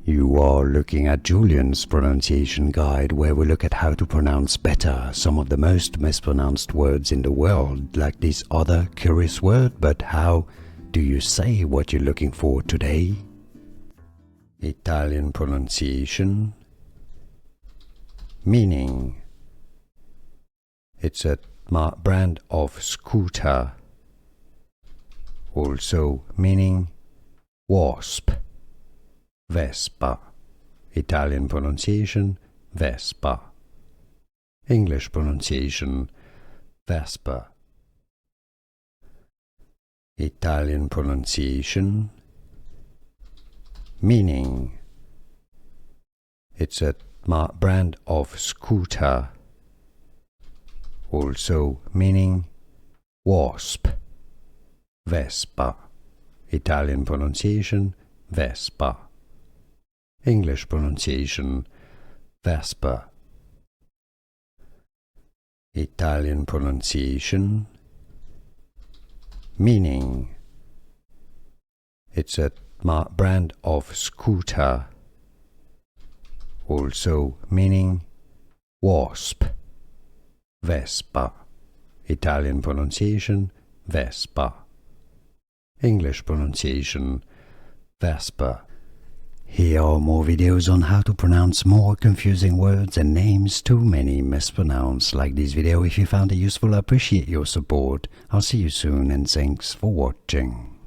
You are looking at Julian's pronunciation guide, where we look at how to pronounce better some of the most mispronounced words in the world, like this other curious word. But how do you say what you're looking for today? Italian pronunciation. Meaning. It's a brand of scooter. Also meaning wasp. Vespa. Italian pronunciation, Vespa. English pronunciation, Vespa. Italian pronunciation. Meaning. It's a brand of scooter. Also meaning wasp. Vespa. Italian pronunciation, Vespa. English pronunciation, Vespa. Italian pronunciation. Meaning. It's a brand of scooter. Also meaning wasp. Vespa. Italian pronunciation, Vespa. English pronunciation, Vespa. Here are more videos on how to pronounce more confusing words and names too many mispronounced. Like this video if you found it useful. I appreciate your support. I'll see you soon and thanks for watching.